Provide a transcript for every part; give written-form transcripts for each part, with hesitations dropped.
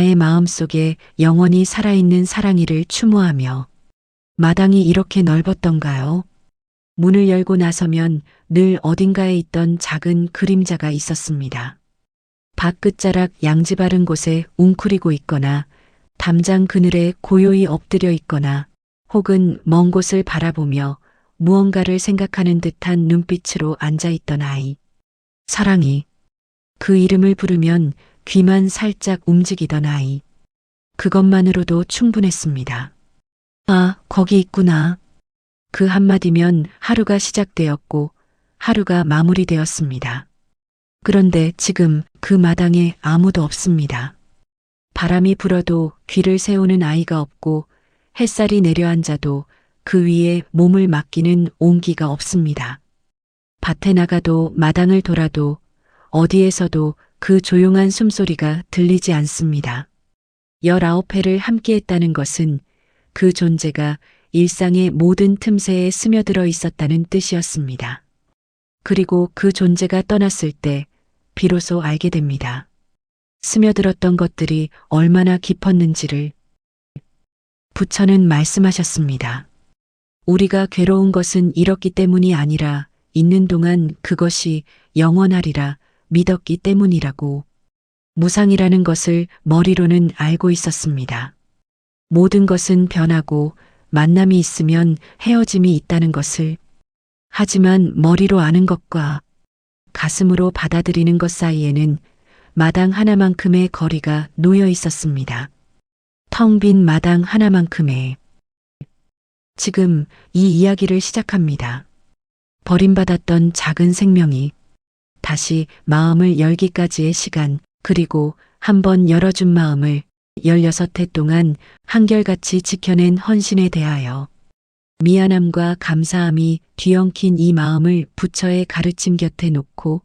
나의 마음속에 영원히 살아있는 사랑이를 추모하며. 마당이 이렇게 넓었던가요? 문을 열고 나서면 늘 어딘가에 있던 작은 그림자가 있었습니다. 밭 끝자락 양지 바른 곳에 웅크리고 있거나 담장 그늘에 고요히 엎드려 있거나 혹은 먼 곳을 바라보며 무언가를 생각하는 듯한 눈빛으로 앉아 있던 아이. 사랑이. 그 이름을 부르면 귀만 살짝 움직이던 아이. 그것만으로도 충분했습니다. 아, 거기 있구나. 그 한마디면 하루가 시작되었고 하루가 마무리되었습니다. 그런데 지금 그 마당에 아무도 없습니다. 바람이 불어도 귀를 세우는 아이가 없고 햇살이 내려앉아도 그 위에 몸을 맡기는 온기가 없습니다. 밭에 나가도 마당을 돌아도 어디에서도 그 조용한 숨소리가 들리지 않습니다. 19회를 함께했다는 것은 그 존재가 일상의 모든 틈새에 스며들어 있었다는 뜻이었습니다. 그리고 그 존재가 떠났을 때 비로소 알게 됩니다. 스며들었던 것들이 얼마나 깊었는지를. 부처는 말씀하셨습니다. 우리가 괴로운 것은 잃었기 때문이 아니라 있는 동안 그것이 영원하리라 믿었기 때문이라고. 무상이라는 것을 머리로는 알고 있었습니다. 모든 것은 변하고 만남이 있으면 헤어짐이 있다는 것을. 하지만 머리로 아는 것과 가슴으로 받아들이는 것 사이에는 마당 하나만큼의 거리가 놓여 있었습니다. 텅 빈 마당 하나만큼의. 지금 이 이야기를 시작합니다. 버림받았던 작은 생명이 다시 마음을 열기까지의 시간, 그리고 한번 열어준 마음을 16회 동안 한결같이 지켜낸 헌신에 대하여. 미안함과 감사함이 뒤엉킨 이 마음을 부처의 가르침 곁에 놓고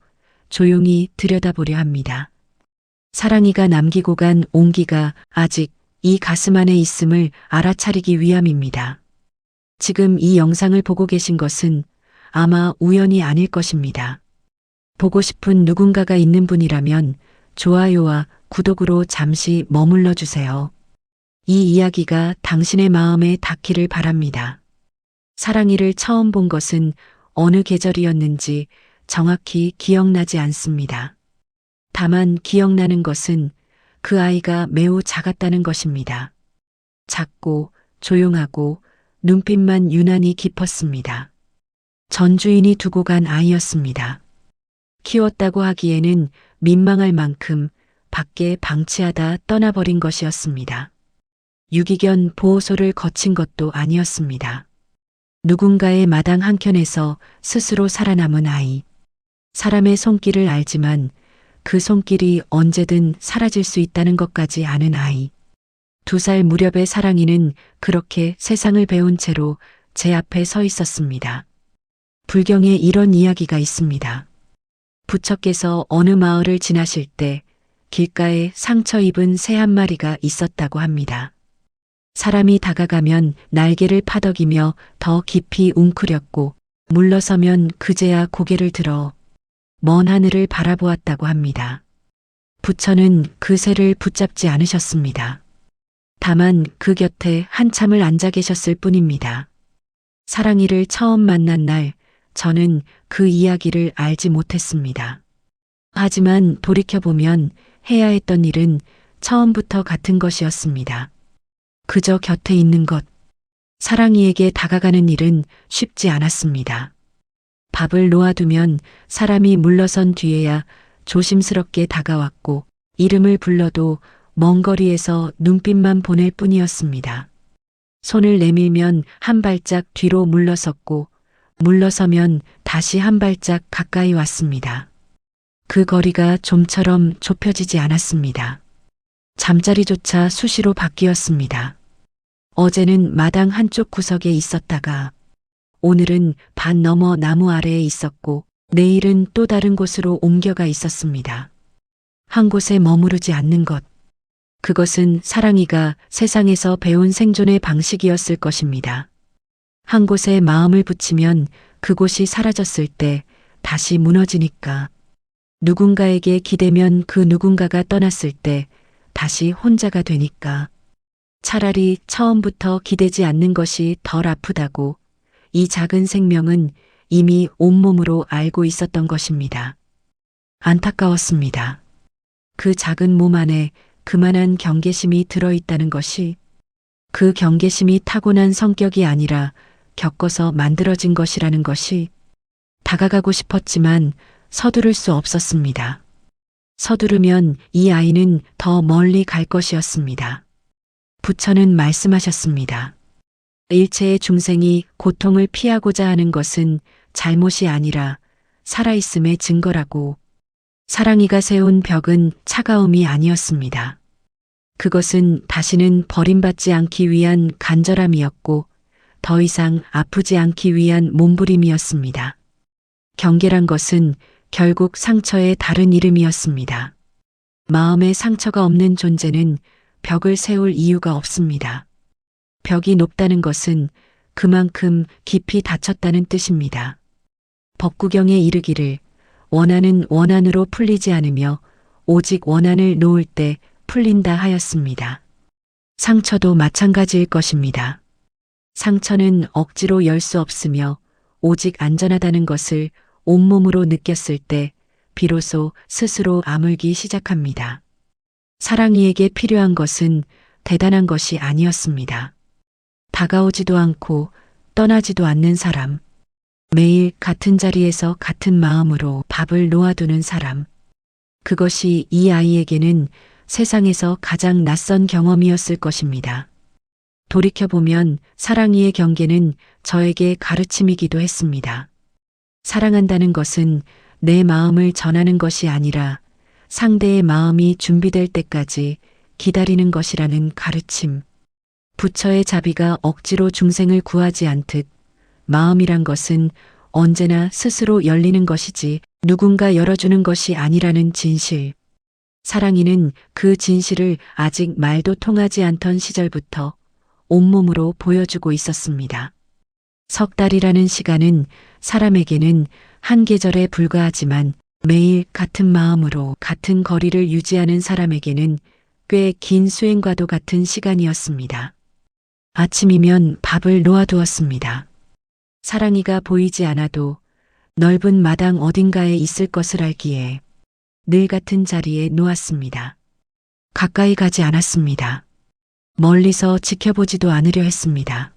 조용히 들여다보려 합니다. 사랑이가 남기고 간 온기가 아직 이 가슴 안에 있음을 알아차리기 위함입니다. 지금 이 영상을 보고 계신 것은 아마 우연이 아닐 것입니다. 보고 싶은 누군가가 있는 분이라면 좋아요와 구독으로 잠시 머물러 주세요. 이 이야기가 당신의 마음에 닿기를 바랍니다. 사랑이를 처음 본 것은 어느 계절이었는지 정확히 기억나지 않습니다. 다만 기억나는 것은 그 아이가 매우 작았다는 것입니다. 작고 조용하고 눈빛만 유난히 깊었습니다. 전 주인이 두고 간 아이였습니다. 키웠다고 하기에는 민망할 만큼 밖에 방치하다 떠나버린 것이었습니다. 유기견 보호소를 거친 것도 아니었습니다. 누군가의 마당 한켠에서 스스로 살아남은 아이. 사람의 손길을 알지만 그 손길이 언제든 사라질 수 있다는 것까지 아는 아이. 2살 무렵의 사랑이는 그렇게 세상을 배운 채로 제 앞에 서 있었습니다. 불경에 이런 이야기가 있습니다. 부처께서 어느 마을을 지나실 때 길가에 상처 입은 새 한 마리가 있었다고 합니다. 사람이 다가가면 날개를 파덕이며 더 깊이 웅크렸고 물러서면 그제야 고개를 들어 먼 하늘을 바라보았다고 합니다. 부처는 그 새를 붙잡지 않으셨습니다. 다만 그 곁에 한참을 앉아 계셨을 뿐입니다. 사랑이를 처음 만난 날 저는 그 이야기를 알지 못했습니다. 하지만 돌이켜보면 해야 했던 일은 처음부터 같은 것이었습니다. 그저 곁에 있는 것. 사랑이에게 다가가는 일은 쉽지 않았습니다. 밥을 놓아두면 사람이 물러선 뒤에야 조심스럽게 다가왔고 이름을 불러도 먼 거리에서 눈빛만 보낼 뿐이었습니다. 손을 내밀면 한 발짝 뒤로 물러섰고 물러서면 다시 한 발짝 가까이 왔습니다. 그 거리가 좀처럼 좁혀지지 않았습니다. 잠자리조차 수시로 바뀌었습니다. 어제는 마당 한쪽 구석에 있었다가 오늘은 밭 너머 나무 아래에 있었고 내일은 또 다른 곳으로 옮겨가 있었습니다. 한 곳에 머무르지 않는 것. 그것은 사랑이가 세상에서 배운 생존의 방식이었을 것입니다. 한 곳에 마음을 붙이면 그곳이 사라졌을 때 다시 무너지니까. 누군가에게 기대면 그 누군가가 떠났을 때 다시 혼자가 되니까. 차라리 처음부터 기대지 않는 것이 덜 아프다고 이 작은 생명은 이미 온몸으로 알고 있었던 것입니다. 안타까웠습니다. 그 작은 몸 안에 그만한 경계심이 들어있다는 것이, 그 경계심이 타고난 성격이 아니라 겪어서 만들어진 것이라는 것이, 다가가고 싶었지만 서두를 수 없었습니다. 서두르면 이 아이는 더 멀리 갈 것이었습니다. 부처는 말씀하셨습니다. 일체의 중생이 고통을 피하고자 하는 것은 잘못이 아니라 살아있음의 증거라고. 사랑이가 세운 벽은 차가움이 아니었습니다. 그것은 다시는 버림받지 않기 위한 간절함이었고 더 이상 아프지 않기 위한 몸부림이었습니다. 경계란 것은 결국 상처의 다른 이름이었습니다. 마음에 상처가 없는 존재는 벽을 세울 이유가 없습니다. 벽이 높다는 것은 그만큼 깊이 닫혔다는 뜻입니다. 법구경에 이르기를 원한은 원한으로 풀리지 않으며 오직 원한을 놓을 때 풀린다 하였습니다. 상처도 마찬가지일 것입니다. 상처는 억지로 열 수 없으며 오직 안전하다는 것을 온몸으로 느꼈을 때 비로소 스스로 아물기 시작합니다. 사랑이에게 필요한 것은 대단한 것이 아니었습니다. 다가오지도 않고 떠나지도 않는 사람, 매일 같은 자리에서 같은 마음으로 밥을 놓아두는 사람, 그것이 이 아이에게는 세상에서 가장 낯선 경험이었을 것입니다. 돌이켜보면 사랑이의 경계는 저에게 가르침이기도 했습니다. 사랑한다는 것은 내 마음을 전하는 것이 아니라 상대의 마음이 준비될 때까지 기다리는 것이라는 가르침. 부처의 자비가 억지로 중생을 구하지 않듯 마음이란 것은 언제나 스스로 열리는 것이지 누군가 열어주는 것이 아니라는 진실. 사랑이는 그 진실을 아직 말도 통하지 않던 시절부터 온몸으로 보여주고 있었습니다. 석 달이라는 시간은 사람에게는 한 계절에 불과하지만 매일 같은 마음으로 같은 거리를 유지하는 사람에게는 꽤 긴 수행과도 같은 시간이었습니다. 아침이면 밥을 놓아두었습니다. 사랑이가 보이지 않아도 넓은 마당 어딘가에 있을 것을 알기에 늘 같은 자리에 놓았습니다. 가까이 가지 않았습니다. 멀리서 지켜보지도 않으려 했습니다.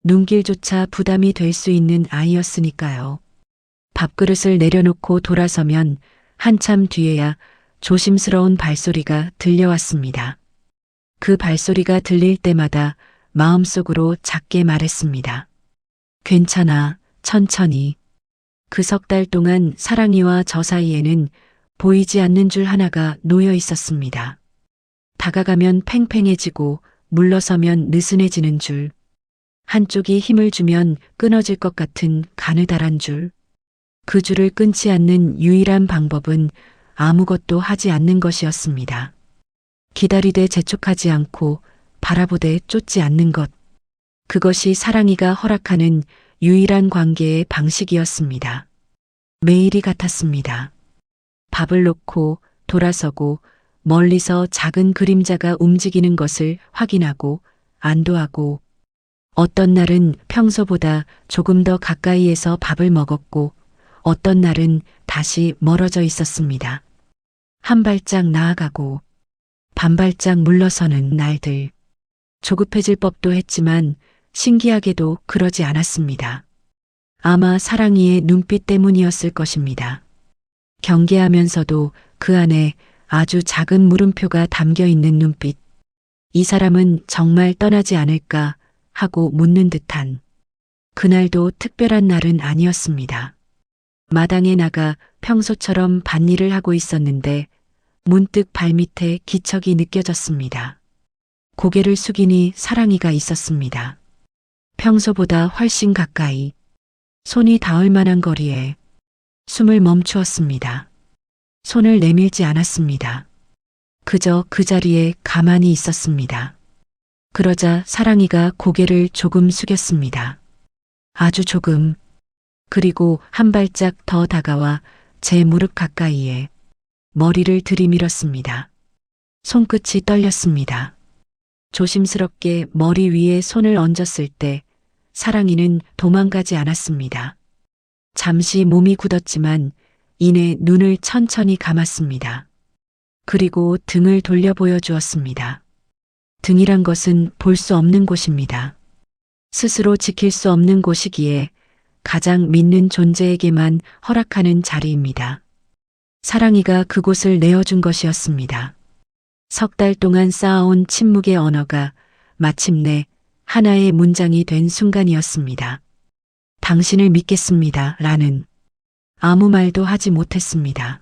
눈길조차 부담이 될 수 있는 아이였으니까요. 밥그릇을 내려놓고 돌아서면 한참 뒤에야 조심스러운 발소리가 들려왔습니다. 그 발소리가 들릴 때마다 마음속으로 작게 말했습니다. 괜찮아, 천천히. 그 석 달 동안 사랑이와 저 사이에는 보이지 않는 줄 하나가 놓여 있었습니다. 다가가면 팽팽해지고 물러서면 느슨해지는 줄. 한쪽이 힘을 주면 끊어질 것 같은 가느다란 줄. 그 줄을 끊지 않는 유일한 방법은 아무것도 하지 않는 것이었습니다. 기다리되 재촉하지 않고 바라보되 쫓지 않는 것. 그것이 사랑이가 허락하는 유일한 관계의 방식이었습니다. 매일이 같았습니다. 밥을 놓고 돌아서고 멀리서 작은 그림자가 움직이는 것을 확인하고 안도하고 어떤 날은 평소보다 조금 더 가까이에서 밥을 먹었고 어떤 날은 다시 멀어져 있었습니다. 한 발짝 나아가고 반발짝 물러서는 날들. 조급해질 법도 했지만 신기하게도 그러지 않았습니다. 아마 사랑이의 눈빛 때문이었을 것입니다. 경계하면서도 그 안에 아주 작은 물음표가 담겨 있는 눈빛. 이 사람은 정말 떠나지 않을까 하고 묻는 듯한. 그날도 특별한 날은 아니었습니다. 마당에 나가 평소처럼 밭일을 하고 있었는데 문득 발밑에 기척이 느껴졌습니다. 고개를 숙이니 사랑이가 있었습니다. 평소보다 훨씬 가까이, 손이 닿을 만한 거리에. 숨을 멈추었습니다. 손을 내밀지 않았습니다. 그저 그 자리에 가만히 있었습니다. 그러자 사랑이가 고개를 조금 숙였습니다. 아주 조금. 그리고 한 발짝 더 다가와 제 무릎 가까이에 머리를 들이밀었습니다. 손끝이 떨렸습니다. 조심스럽게 머리 위에 손을 얹었을 때 사랑이는 도망가지 않았습니다. 잠시 몸이 굳었지만 이내 눈을 천천히 감았습니다. 그리고 등을 돌려 보여주었습니다. 등이란 것은 볼 수 없는 곳입니다. 스스로 지킬 수 없는 곳이기에 가장 믿는 존재에게만 허락하는 자리입니다. 사랑이가 그곳을 내어준 것이었습니다. 석 달 동안 쌓아온 침묵의 언어가 마침내 하나의 문장이 된 순간이었습니다. 당신을 믿겠습니다. 라는 아무 말도 하지 못했습니다.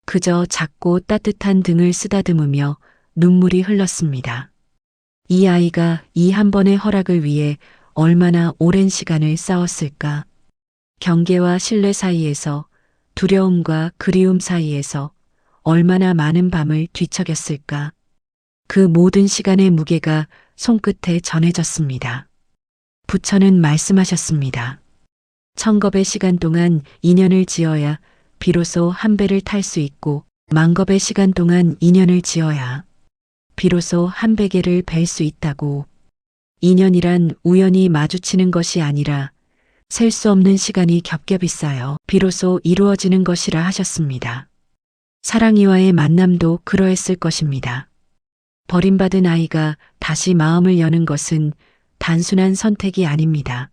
그저 작고 따뜻한 등을 쓰다듬으며 눈물이 흘렀습니다. 이 아이가 이 한 번의 허락을 위해 얼마나 오랜 시간을 싸웠을까? 경계와 신뢰 사이에서, 두려움과 그리움 사이에서 얼마나 많은 밤을 뒤척였을까? 그 모든 시간의 무게가 손끝에 전해졌습니다. 부처는 말씀하셨습니다. 1000겁의 시간 동안 인연을 지어야 비로소 한 배를 탈 수 있고 10,000겁의 시간 동안 인연을 지어야 비로소 한 베개를 벨 수 있다고. 인연이란 우연히 마주치는 것이 아니라 셀 수 없는 시간이 겹겹이 쌓여 비로소 이루어지는 것이라 하셨습니다. 사랑이와의 만남도 그러했을 것입니다. 버림받은 아이가 다시 마음을 여는 것은 단순한 선택이 아닙니다.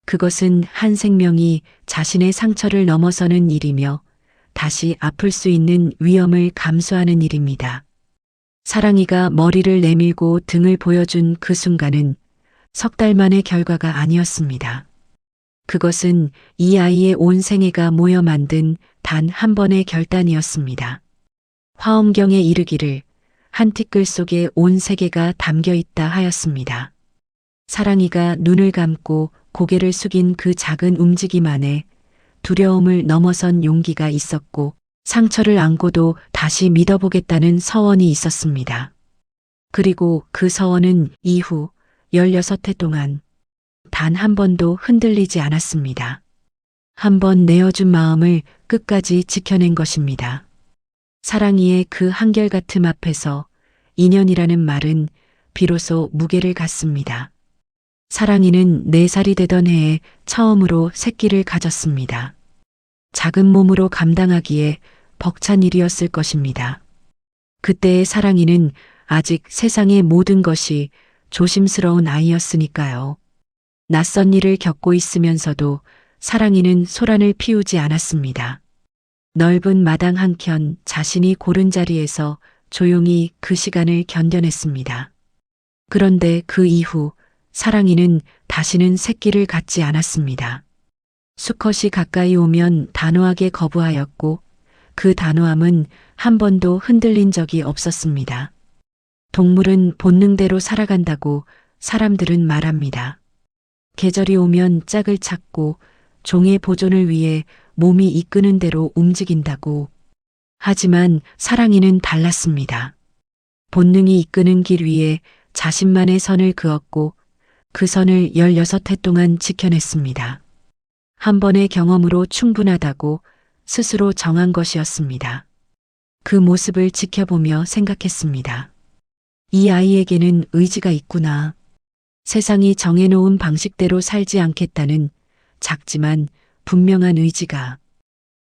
그것은 한 생명이 자신의 상처를 넘어서는 일이며 다시 아플 수 있는 위험을 감수하는 일입니다. 사랑이가 머리를 내밀고 등을 보여준 그 순간은 석 달 만의 결과가 아니었습니다. 그것은 이 아이의 온 생애가 모여 만든 단 한 번의 결단이었습니다. 화엄경에 이르기를 한 티끌 속에 온 세계가 담겨 있다 하였습니다. 사랑이가 눈을 감고 고개를 숙인 그 작은 움직임 안에 두려움을 넘어선 용기가 있었고 상처를 안고도 다시 믿어보겠다는 서원이 있었습니다. 그리고 그 서원은 이후 16해 동안 단 한 번도 흔들리지 않았습니다. 한 번 내어준 마음을 끝까지 지켜낸 것입니다. 사랑이의 그 한결같음 앞에서 인연이라는 말은 비로소 무게를 갖습니다. 사랑이는 4살이 되던 해에 처음으로 새끼를 가졌습니다. 작은 몸으로 감당하기에 벅찬 일이었을 것입니다. 그때의 사랑이는 아직 세상의 모든 것이 조심스러운 아이였으니까요. 낯선 일을 겪고 있으면서도 사랑이는 소란을 피우지 않았습니다. 넓은 마당 한켠 자신이 고른 자리에서 조용히 그 시간을 견뎌냈습니다. 그런데 그 이후 사랑이는 다시는 새끼를 갖지 않았습니다. 수컷이 가까이 오면 단호하게 거부하였고 그 단호함은 한 번도 흔들린 적이 없었습니다. 동물은 본능대로 살아간다고 사람들은 말합니다. 계절이 오면 짝을 찾고 종의 보존을 위해 몸이 이끄는 대로 움직인다고. 하지만 사랑이는 달랐습니다. 본능이 이끄는 길 위에 자신만의 선을 그었고 그 선을 16해 동안 지켜냈습니다. 한 번의 경험으로 충분하다고 스스로 정한 것이었습니다. 그 모습을 지켜보며 생각했습니다. 이 아이에게는 의지가 있구나. 세상이 정해놓은 방식대로 살지 않겠다는 작지만 분명한 의지가.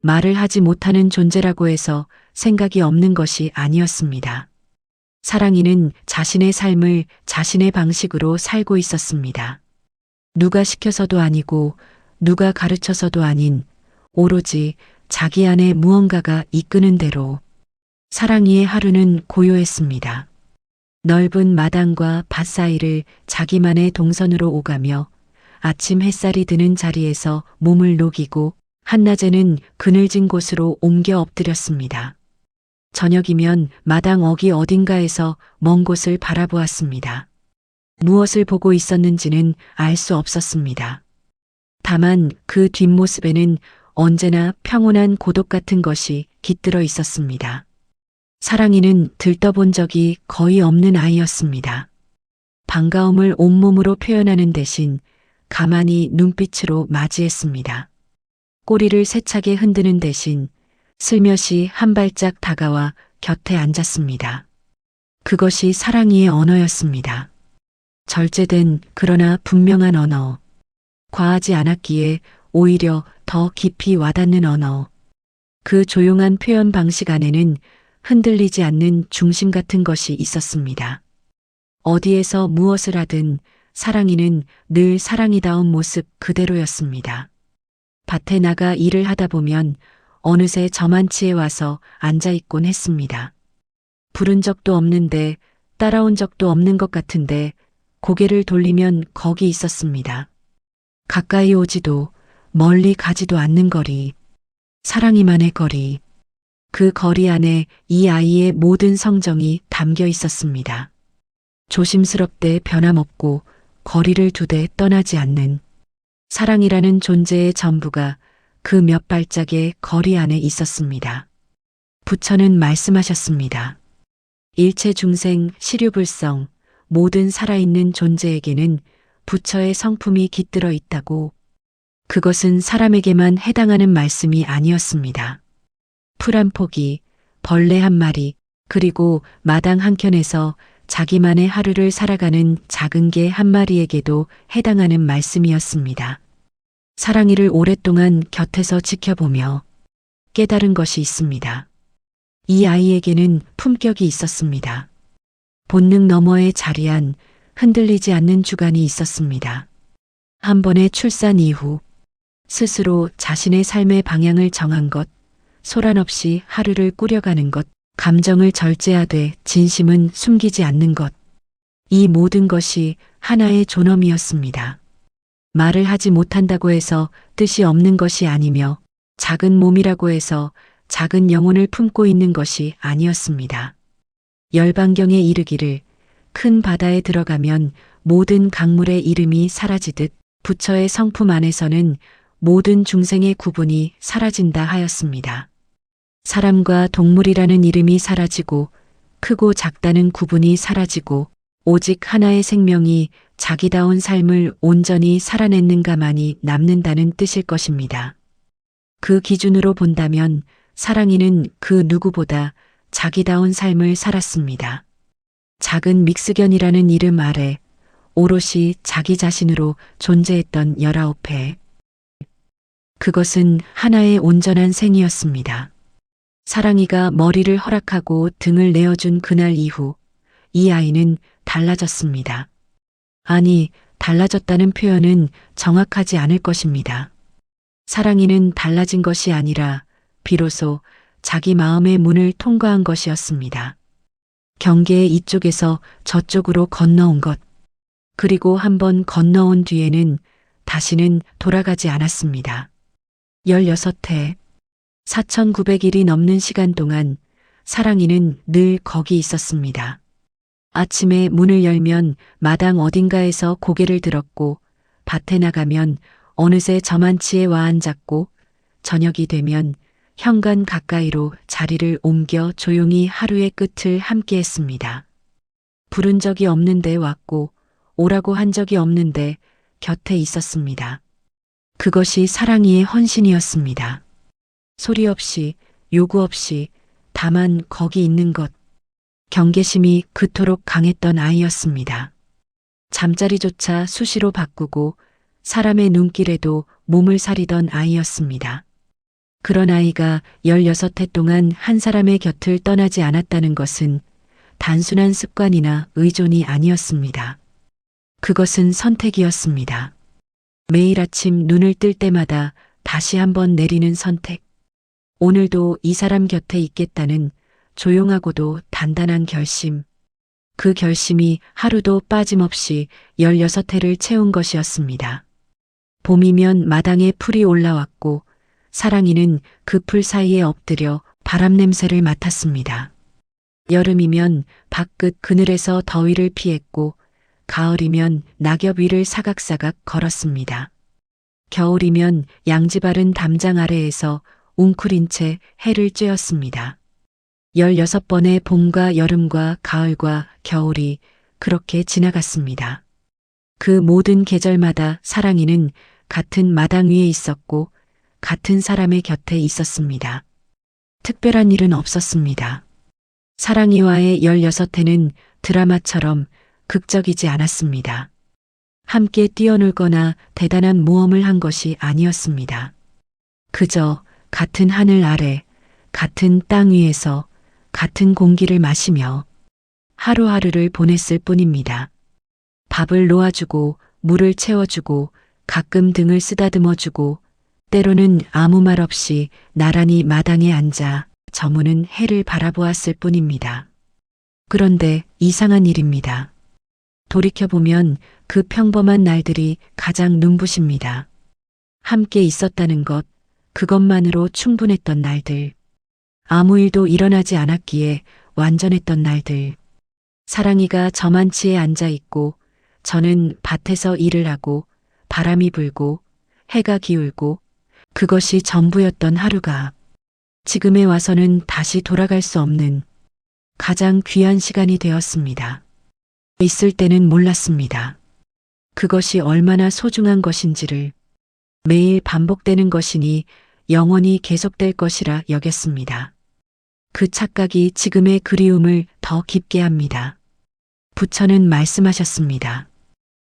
말을 하지 못하는 존재라고 해서 생각이 없는 것이 아니었습니다. 사랑이는 자신의 삶을 자신의 방식으로 살고 있었습니다. 누가 시켜서도 아니고 누가 가르쳐서도 아닌 오로지 자기 안에 무언가가 이끄는 대로. 사랑이의 하루는 고요했습니다. 넓은 마당과 밭 사이를 자기만의 동선으로 오가며 아침 햇살이 드는 자리에서 몸을 녹이고 한낮에는 그늘진 곳으로 옮겨 엎드렸습니다. 저녁이면 마당 어귀 어딘가에서 먼 곳을 바라보았습니다. 무엇을 보고 있었는지는 알 수 없었습니다. 다만 그 뒷모습에는 언제나 평온한 고독 같은 것이 깃들어 있었습니다. 사랑이는 들떠본 적이 거의 없는 아이였습니다. 반가움을 온몸으로 표현하는 대신 가만히 눈빛으로 맞이했습니다. 꼬리를 세차게 흔드는 대신 슬며시 한 발짝 다가와 곁에 앉았습니다. 그것이 사랑이의 언어였습니다. 절제된 그러나 분명한 언어. 과하지 않았기에 오히려 더 깊이 와닿는 언어. 그 조용한 표현 방식 안에는 흔들리지 않는 중심 같은 것이 있었습니다. 어디에서 무엇을 하든 사랑이는 늘 사랑이다운 모습 그대로였습니다. 밭에 나가 일을 하다 보면 어느새 저만치에 와서 앉아 있곤 했습니다. 부른 적도 없는데 따라온 적도 없는 것 같은데 고개를 돌리면 거기 있었습니다. 가까이 오지도 멀리 가지도 않는 거리. 사랑이만의 거리. 그 거리 안에 이 아이의 모든 성정이 담겨 있었습니다. 조심스럽되 변함없고 거리를 두되 떠나지 않는 사랑이라는 존재의 전부가 그 몇 발짝의 거리 안에 있었습니다. 부처는 말씀하셨습니다. 일체 중생 시류불성 모든 살아있는 존재에게는 부처의 성품이 깃들어 있다고. 그것은 사람에게만 해당하는 말씀이 아니었습니다. 풀 한 포기, 벌레 한 마리, 그리고 마당 한켠에서 자기만의 하루를 살아가는 작은 개 한 마리에게도 해당하는 말씀이었습니다. 사랑이를 오랫동안 곁에서 지켜보며 깨달은 것이 있습니다. 이 아이에게는 품격이 있었습니다. 본능 너머에 자리한 흔들리지 않는 주관이 있었습니다. 한 번의 출산 이후 스스로 자신의 삶의 방향을 정한 것, 소란 없이 하루를 꾸려가는 것, 감정을 절제하되 진심은 숨기지 않는 것. 이 모든 것이 하나의 존엄이었습니다. 말을 하지 못한다고 해서 뜻이 없는 것이 아니며 작은 몸이라고 해서 작은 영혼을 품고 있는 것이 아니었습니다. 열반경에 이르기를 큰 바다에 들어가면 모든 강물의 이름이 사라지듯 부처의 성품 안에서는 모든 중생의 구분이 사라진다 하였습니다. 사람과 동물이라는 이름이 사라지고 크고 작다는 구분이 사라지고 오직 하나의 생명이 자기다운 삶을 온전히 살아냈는가만이 남는다는 뜻일 것입니다. 그 기준으로 본다면 사랑이는 그 누구보다 자기다운 삶을 살았습니다. 작은 믹스견이라는 이름 아래 오롯이 자기 자신으로 존재했던 19회. 그것은 하나의 온전한 생이었습니다. 사랑이가 머리를 허락하고 등을 내어준 그날 이후 이 아이는 달라졌습니다. 아니, 달라졌다는 표현은 정확하지 않을 것입니다. 사랑이는 달라진 것이 아니라 비로소 자기 마음의 문을 통과한 것이었습니다. 경계의 이쪽에서 저쪽으로 건너온 것. 그리고 한번 건너온 뒤에는 다시는 돌아가지 않았습니다. 16회, 4,900일이 넘는 시간 동안 사랑이는 늘 거기 있었습니다. 아침에 문을 열면 마당 어딘가에서 고개를 들었고 밭에 나가면 어느새 저만치에 와 앉았고 저녁이 되면 현관 가까이로 자리를 옮겨 조용히 하루의 끝을 함께 했습니다. 부른 적이 없는데 왔고 오라고 한 적이 없는데 곁에 있었습니다. 그것이 사랑이의 헌신이었습니다. 소리 없이, 요구 없이, 다만 거기 있는 것. 경계심이 그토록 강했던 아이였습니다. 잠자리조차 수시로 바꾸고 사람의 눈길에도 몸을 사리던 아이였습니다. 그런 아이가 16해 동안 한 사람의 곁을 떠나지 않았다는 것은 단순한 습관이나 의존이 아니었습니다. 그것은 선택이었습니다. 매일 아침 눈을 뜰 때마다 다시 한번 내리는 선택. 오늘도 이 사람 곁에 있겠다는 조용하고도 단단한 결심. 그 결심이 하루도 빠짐없이 16회를 채운 것이었습니다. 봄이면 마당에 풀이 올라왔고 사랑이는 그 풀 사이에 엎드려 바람 냄새를 맡았습니다. 여름이면 밖끝 그늘에서 더위를 피했고 가을이면 낙엽 위를 사각사각 걸었습니다. 겨울이면 양지 바른 담장 아래에서 웅크린 채 해를 쬐었습니다. 16번의 봄과 여름과 가을과 겨울이 그렇게 지나갔습니다. 그 모든 계절마다 사랑이는 같은 마당 위에 있었고 같은 사람의 곁에 있었습니다. 특별한 일은 없었습니다. 사랑이와의 16회는 드라마처럼 극적이지 않았습니다. 함께 뛰어놀거나 대단한 모험을 한 것이 아니었습니다. 그저 같은 하늘 아래, 같은 땅 위에서 같은 공기를 마시며 하루하루를 보냈을 뿐입니다. 밥을 놓아주고 물을 채워주고 가끔 등을 쓰다듬어주고 때로는 아무 말 없이 나란히 마당에 앉아 저무는 해를 바라보았을 뿐입니다. 그런데 이상한 일입니다. 돌이켜보면 그 평범한 날들이 가장 눈부십니다. 함께 있었다는 것, 그것만으로 충분했던 날들. 아무 일도 일어나지 않았기에 완전했던 날들. 사랑이가 저만치에 앉아 있고 저는 밭에서 일을 하고 바람이 불고 해가 기울고 그것이 전부였던 하루가 지금에 와서는 다시 돌아갈 수 없는 가장 귀한 시간이 되었습니다. 있을 때는 몰랐습니다. 그것이 얼마나 소중한 것인지를. 매일 반복되는 것이니 영원히 계속될 것이라 여겼습니다. 그 착각이 지금의 그리움을 더 깊게 합니다. 부처는 말씀하셨습니다.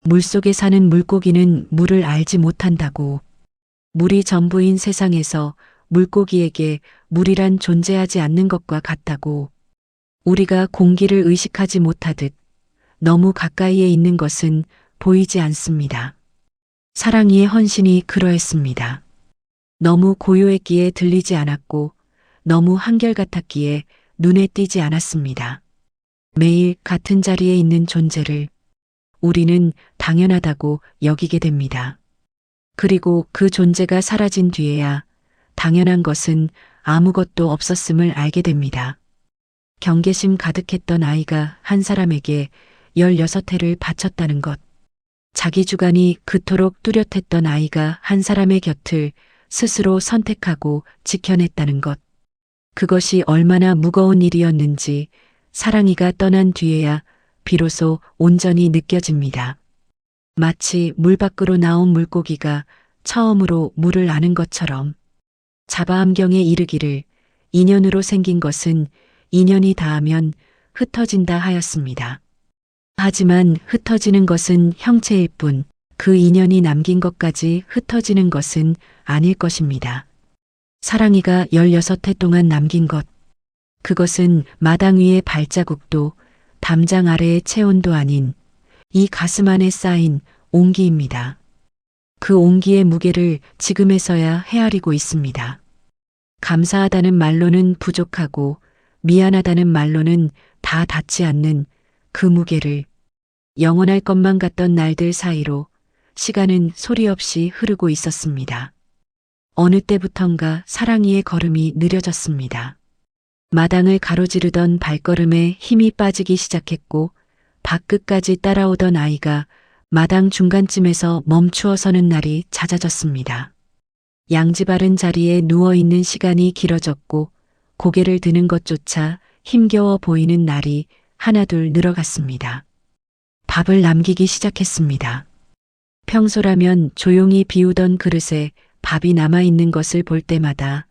물속에 사는 물고기는 물을 알지 못한다고. 물이 전부인 세상에서 물고기에게 물이란 존재하지 않는 것과 같다고. 우리가 공기를 의식하지 못하듯 너무 가까이에 있는 것은 보이지 않습니다. 사랑이의 헌신이 그러했습니다. 너무 고요했기에 들리지 않았고 너무 한결같았기에 눈에 띄지 않았습니다. 매일 같은 자리에 있는 존재를 우리는 당연하다고 여기게 됩니다. 그리고 그 존재가 사라진 뒤에야 당연한 것은 아무것도 없었음을 알게 됩니다. 경계심 가득했던 아이가 한 사람에게 16회를 바쳤다는 것. 자기 주관이 그토록 뚜렷했던 아이가 한 사람의 곁을 스스로 선택하고 지켜냈다는 것. 그것이 얼마나 무거운 일이었는지 사랑이가 떠난 뒤에야 비로소 온전히 느껴집니다. 마치 물 밖으로 나온 물고기가 처음으로 물을 아는 것처럼 자바암경에 이르기를 인연으로 생긴 것은 인연이 닿으면 흩어진다 하였습니다. 하지만 흩어지는 것은 형체일 뿐 그 인연이 남긴 것까지 흩어지는 것은 아닐 것입니다. 사랑이가 16회 동안 남긴 것, 그것은 마당 위의 발자국도 담장 아래의 체온도 아닌 이 가슴 안에 쌓인 온기입니다. 그 온기의 무게를 지금에서야 헤아리고 있습니다. 감사하다는 말로는 부족하고 미안하다는 말로는 다 닿지 않는 그 무게를 영원할 것만 같던 날들 사이로 시간은 소리 없이 흐르고 있었습니다. 어느 때부턴가 사랑이의 걸음이 느려졌습니다. 마당을 가로지르던 발걸음에 힘이 빠지기 시작했고 밭 끝까지 따라오던 아이가 마당 중간쯤에서 멈추어 서는 날이 잦아졌습니다. 양지 바른 자리에 누워있는 시간이 길어졌고 고개를 드는 것조차 힘겨워 보이는 날이 하나둘 늘어갔습니다. 밥을 남기기 시작했습니다. 평소라면 조용히 비우던 그릇에 밥이 남아있는 것을 볼 때마다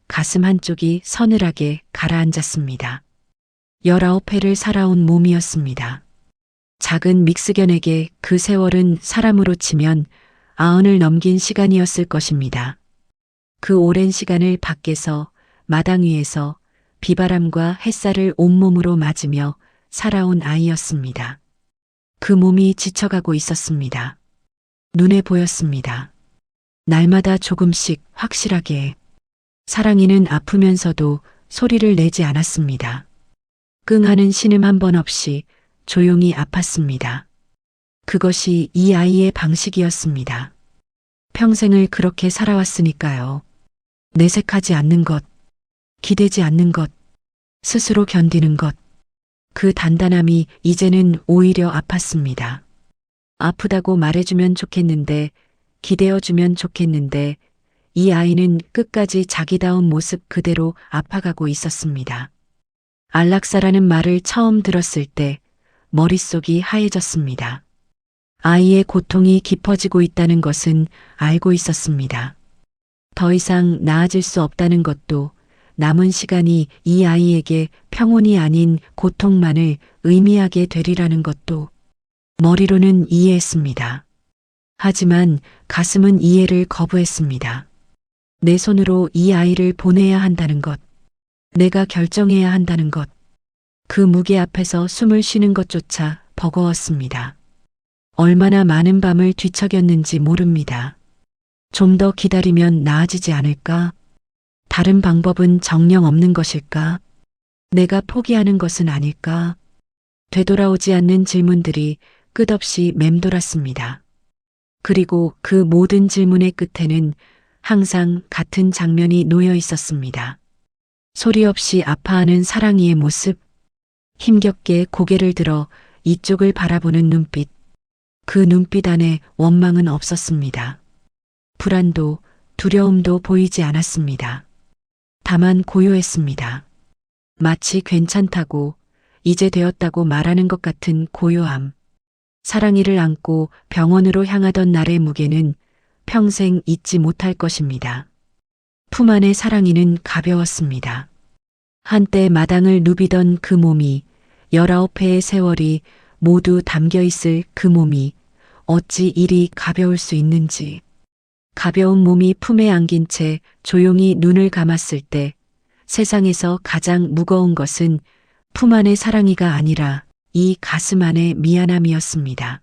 가슴 한쪽이 서늘하게 가라앉았습니다. 19회를 살아온 몸이었습니다. 작은 믹스견에게 그 세월은 사람으로 치면 90을 넘긴 시간이었을 것입니다. 그 오랜 시간을 밖에서 마당 위에서 비바람과 햇살을 온몸으로 맞으며 살아온 아이였습니다. 그 몸이 지쳐가고 있었습니다. 눈에 보였습니다. 날마다 조금씩 확실하게. 사랑이는 아프면서도 소리를 내지 않았습니다. 끙하는 신음 한 번 없이 조용히 아팠습니다. 그것이 이 아이의 방식이었습니다. 평생을 그렇게 살아왔으니까요. 내색하지 않는 것, 기대지 않는 것, 스스로 견디는 것. 그 단단함이 이제는 오히려 아팠습니다. 아프다고 말해주면 좋겠는데, 기대어주면 좋겠는데, 이 아이는 끝까지 자기다운 모습 그대로 아파가고 있었습니다. 안락사라는 말을 처음 들었을 때 머릿속이 하얘졌습니다. 아이의 고통이 깊어지고 있다는 것은 알고 있었습니다. 더 이상 나아질 수 없다는 것도 남은 시간이 이 아이에게 평온이 아닌 고통만을 의미하게 되리라는 것도 머리로는 이해했습니다. 하지만 가슴은 이해를 거부했습니다. 내 손으로 이 아이를 보내야 한다는 것, 내가 결정해야 한다는 것, 그 무게 앞에서 숨을 쉬는 것조차 버거웠습니다. 얼마나 많은 밤을 뒤척였는지 모릅니다. 좀 더 기다리면 나아지지 않을까? 다른 방법은 정녕 없는 것일까? 내가 포기하는 것은 아닐까? 되돌아오지 않는 질문들이 끝없이 맴돌았습니다. 그리고 그 모든 질문의 끝에는 항상 같은 장면이 놓여 있었습니다. 소리 없이 아파하는 사랑이의 모습, 힘겹게 고개를 들어 이쪽을 바라보는 눈빛, 그 눈빛 안에 원망은 없었습니다. 불안도 두려움도 보이지 않았습니다. 다만 고요했습니다. 마치 괜찮다고, 이제 되었다고 말하는 것 같은 고요함. 사랑이를 안고 병원으로 향하던 날의 무게는 평생 잊지 못할 것입니다. 품 안의 사랑이는 가벼웠습니다. 한때 마당을 누비던 그 몸이, 19회의 세월이 모두 담겨 있을 그 몸이 어찌 이리 가벼울 수 있는지. 가벼운 몸이 품에 안긴 채 조용히 눈을 감았을 때 세상에서 가장 무거운 것은 품 안의 사랑이가 아니라 이 가슴 안의 미안함이었습니다.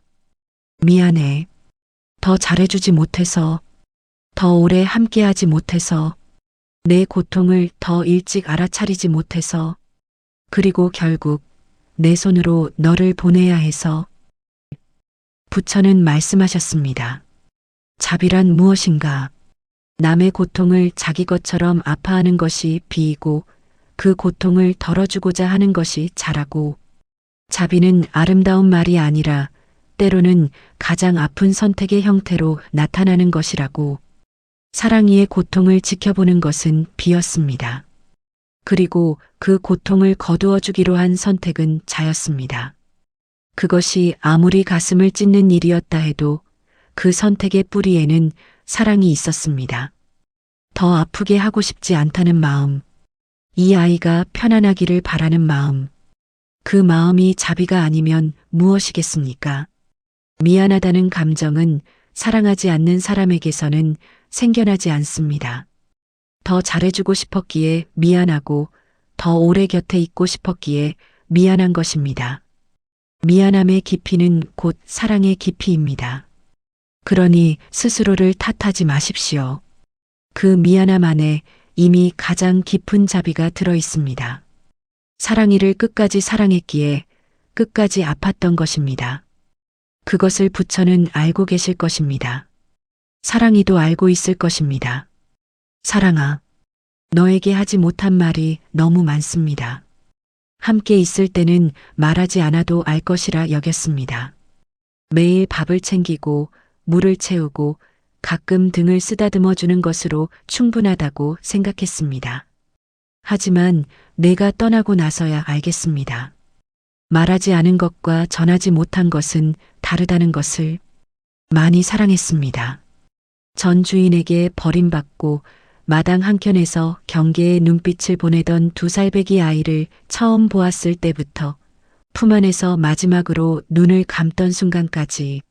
미안해. 더 잘해주지 못해서, 더 오래 함께하지 못해서, 내 고통을 더 일찍 알아차리지 못해서, 그리고 결국 내 손으로 너를 보내야 해서. 부처는 말씀하셨습니다. 자비란 무엇인가? 남의 고통을 자기 것처럼 아파하는 것이 비이고 그 고통을 덜어주고자 하는 것이 자라고, 자비는 아름다운 말이 아니라 때로는 가장 아픈 선택의 형태로 나타나는 것이라고. 사랑이의 고통을 지켜보는 것은 비였습니다. 그리고 그 고통을 거두어 주기로 한 선택은 자였습니다. 그것이 아무리 가슴을 찢는 일이었다 해도 그 선택의 뿌리에는 사랑이 있었습니다. 더 아프게 하고 싶지 않다는 마음, 이 아이가 편안하기를 바라는 마음, 그 마음이 자비가 아니면 무엇이겠습니까? 미안하다는 감정은 사랑하지 않는 사람에게서는 생겨나지 않습니다. 더 잘해주고 싶었기에 미안하고 더 오래 곁에 있고 싶었기에 미안한 것입니다. 미안함의 깊이는 곧 사랑의 깊이입니다. 그러니 스스로를 탓하지 마십시오. 그 미안함 안에 이미 가장 깊은 자비가 들어 있습니다. 사랑이를 끝까지 사랑했기에 끝까지 아팠던 것입니다. 그것을 부처는 알고 계실 것입니다. 사랑이도 알고 있을 것입니다. 사랑아, 너에게 하지 못한 말이 너무 많습니다. 함께 있을 때는 말하지 않아도 알 것이라 여겼습니다. 매일 밥을 챙기고 물을 채우고 가끔 등을 쓰다듬어 주는 것으로 충분하다고 생각했습니다. 하지만 내가 떠나고 나서야 알겠습니다. 말하지 않은 것과 전하지 못한 것은 다르다는 것을. 많이 사랑했습니다. 전 주인에게 버림받고 마당 한켠에서 경계의 눈빛을 보내던 2살배기 아이를 처음 보았을 때부터 품 안에서 마지막으로 눈을 감던 순간까지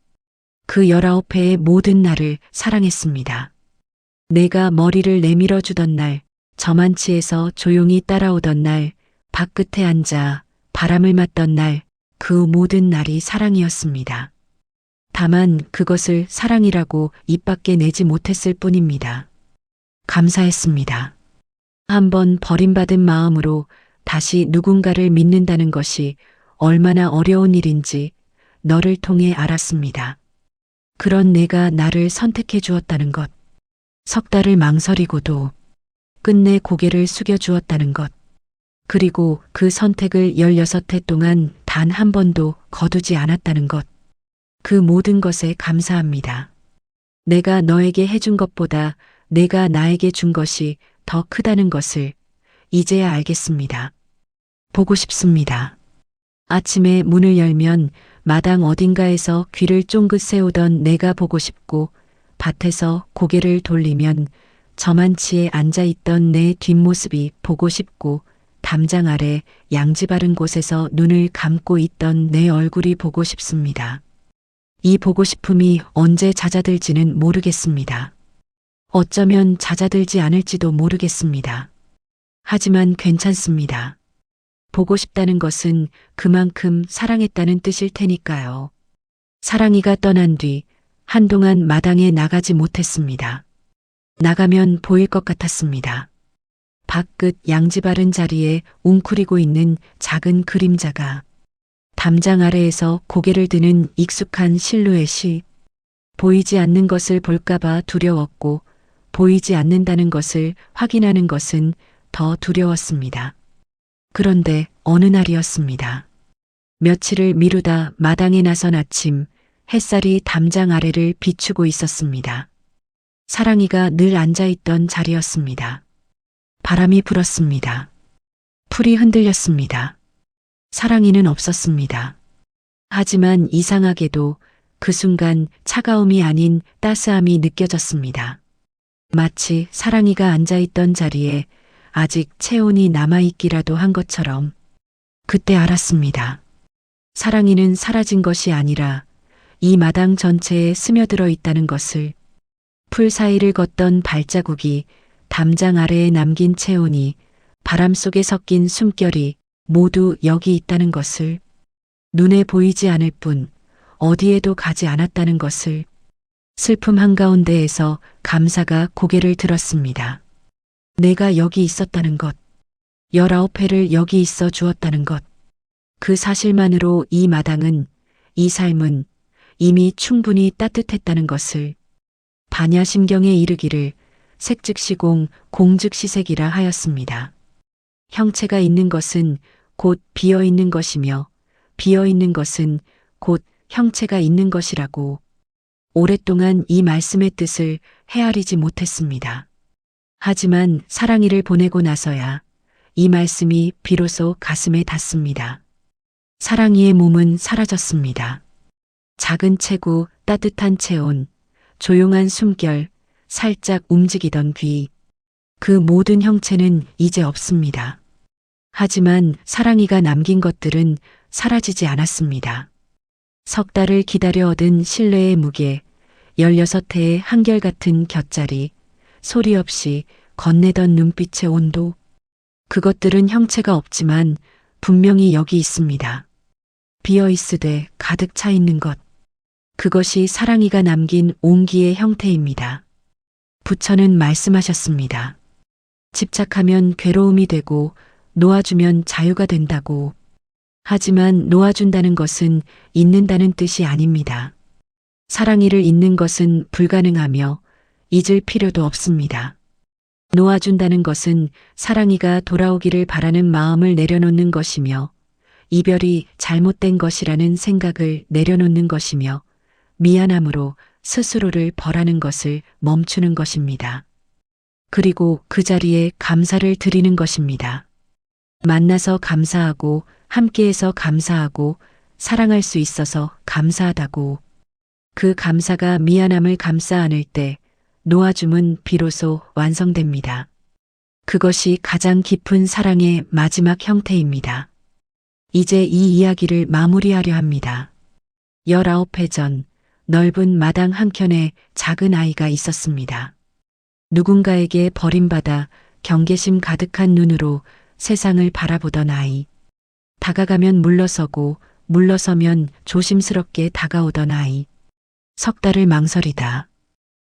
그 19회의 모든 날을 사랑했습니다. 내가 머리를 내밀어 주던 날, 저만치에서 조용히 따라오던 날, 밭끝에 앉아 바람을 맞던 날, 그 모든 날이 사랑이었습니다. 다만 그것을 사랑이라고 입 밖에 내지 못했을 뿐입니다. 감사했습니다. 한번 버림받은 마음으로 다시 누군가를 믿는다는 것이 얼마나 어려운 일인지 너를 통해 알았습니다. 그런 내가 나를 선택해 주었다는 것, 석 달을 망설이고도 끝내 고개를 숙여 주었다는 것, 그리고 그 선택을 16해 동안 단 한 번도 거두지 않았다는 것, 그 모든 것에 감사합니다. 내가 너에게 해준 것보다 내가 나에게 준 것이 더 크다는 것을 이제야 알겠습니다. 보고 싶습니다. 아침에 문을 열면 마당 어딘가에서 귀를 쫑긋 세우던 내가 보고 싶고, 밭에서 고개를 돌리면 저만치에 앉아있던 내 뒷모습이 보고 싶고 담장 아래 양지 바른 곳에서 눈을 감고 있던 내 얼굴이 보고 싶습니다. 이 보고 싶음이 언제 잦아들지는 모르겠습니다. 어쩌면 잦아들지 않을지도 모르겠습니다. 하지만 괜찮습니다. 보고 싶다는 것은 그만큼 사랑했다는 뜻일 테니까요. 사랑이가 떠난 뒤 한동안 마당에 나가지 못했습니다. 나가면 보일 것 같았습니다. 밖끝 양지 바른 자리에 웅크리고 있는 작은 그림자가, 담장 아래에서 고개를 드는 익숙한 실루엣이, 보이지 않는 것을 볼까봐 두려웠고 보이지 않는다는 것을 확인하는 것은 더 두려웠습니다. 그런데 어느 날이었습니다. 며칠을 미루다 마당에 나선 아침, 햇살이 담장 아래를 비추고 있었습니다. 사랑이가 늘 앉아있던 자리였습니다. 바람이 불었습니다. 풀이 흔들렸습니다. 사랑이는 없었습니다. 하지만 이상하게도 그 순간 차가움이 아닌 따스함이 느껴졌습니다. 마치 사랑이가 앉아있던 자리에 아직 체온이 남아있기라도 한 것처럼. 그때 알았습니다. 사랑이는 사라진 것이 아니라 이 마당 전체에 스며들어 있다는 것을. 풀 사이를 걷던 발자국이, 담장 아래에 남긴 체온이, 바람 속에 섞인 숨결이 모두 여기 있다는 것을. 눈에 보이지 않을 뿐 어디에도 가지 않았다는 것을. 슬픔 한가운데에서 감사가 고개를 들었습니다. 내가 여기 있었다는 것, 19회를 여기 있어 주었다는 것, 그 사실만으로 이 마당은, 이 삶은 이미 충분히 따뜻했다는 것을. 반야심경에 이르기를 색즉시공 공즉시색이라 하였습니다. 형체가 있는 것은 곧 비어있는 것이며 비어있는 것은 곧 형체가 있는 것이라고. 오랫동안 이 말씀의 뜻을 헤아리지 못했습니다. 하지만 사랑이를 보내고 나서야 이 말씀이 비로소 가슴에 닿습니다. 사랑이의 몸은 사라졌습니다. 작은 체구, 따뜻한 체온, 조용한 숨결, 살짝 움직이던 귀, 그 모든 형체는 이제 없습니다. 하지만 사랑이가 남긴 것들은 사라지지 않았습니다. 석 달을 기다려 얻은 신뢰의 무게, 16회의 한결같은 곁자리, 소리 없이 건네던 눈빛의 온도, 그것들은 형체가 없지만 분명히 여기 있습니다. 비어있으되 가득 차 있는 것, 그것이 사랑이가 남긴 온기의 형태입니다. 부처는 말씀하셨습니다. 집착하면 괴로움이 되고 놓아주면 자유가 된다고. 하지만 놓아준다는 것은 잊는다는 뜻이 아닙니다. 사랑이를 잊는 것은 불가능하며 잊을 필요도 없습니다. 놓아준다는 것은 사랑이가 돌아오기를 바라는 마음을 내려놓는 것이며 이별이 잘못된 것이라는 생각을 내려놓는 것이며 미안함으로 스스로를 벌하는 것을 멈추는 것입니다. 그리고 그 자리에 감사를 드리는 것입니다. 만나서 감사하고 함께해서 감사하고 사랑할 수 있어서 감사하다고. 그 감사가 미안함을 감싸 안을 때 놓아줌은 비로소 완성됩니다. 그것이 가장 깊은 사랑의 마지막 형태입니다. 이제 이 이야기를 마무리하려 합니다. 19회 전 넓은 마당 한켠에 작은 아이가 있었습니다. 누군가에게 버림받아 경계심 가득한 눈으로 세상을 바라보던 아이. 다가가면 물러서고 물러서면 조심스럽게 다가오던 아이. 석 달을 망설이다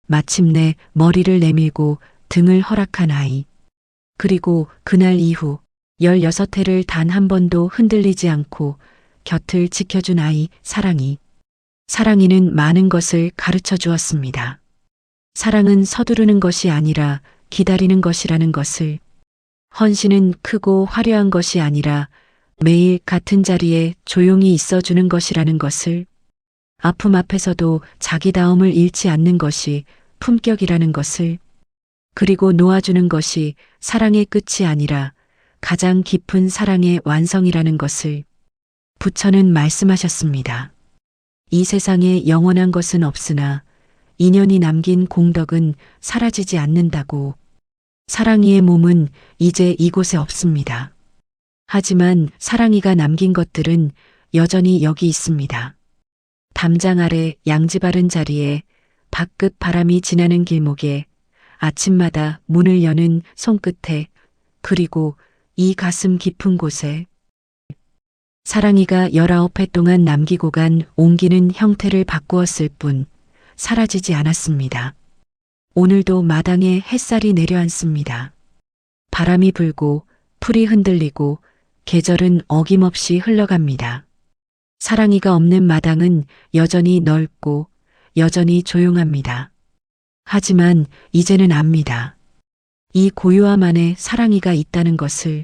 마침내 머리를 내밀고 등을 허락한 아이. 그리고 그날 이후 16회를 단 한 번도 흔들리지 않고 곁을 지켜준 아이 사랑이. 사랑이는 많은 것을 가르쳐 주었습니다. 사랑은 서두르는 것이 아니라 기다리는 것이라는 것을. 헌신은 크고 화려한 것이 아니라 매일 같은 자리에 조용히 있어주는 것이라는 것을. 아픔 앞에서도 자기다움을 잃지 않는 것이 품격이라는 것을. 그리고 놓아주는 것이 사랑의 끝이 아니라 가장 깊은 사랑의 완성이라는 것을. 부처는 말씀하셨습니다. 이 세상에 영원한 것은 없으나 인연이 남긴 공덕은 사라지지 않는다고. 사랑이의 몸은 이제 이곳에 없습니다. 하지만 사랑이가 남긴 것들은 여전히 여기 있습니다. 담장 아래 양지 바른 자리에, 밖끝 바람이 지나는 길목에, 아침마다 문을 여는 손끝에, 그리고 이 가슴 깊은 곳에. 사랑이가 19해 동안 남기고 간 옮기는 형태를 바꾸었을 뿐 사라지지 않았습니다. 오늘도 마당에 햇살이 내려앉습니다. 바람이 불고 풀이 흔들리고 계절은 어김없이 흘러갑니다. 사랑이가 없는 마당은 여전히 넓고 여전히 조용합니다. 하지만 이제는 압니다. 이 고요함 안에 사랑이가 있다는 것을.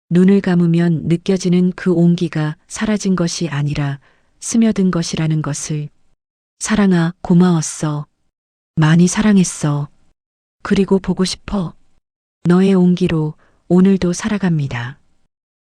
눈을 감으면 느껴지는 그 온기가 사라진 것이 아니라 스며든 것이라는 것을. 사랑아, 고마웠어. 많이 사랑했어. 그리고 보고 싶어. 너의 온기로 오늘도 살아갑니다.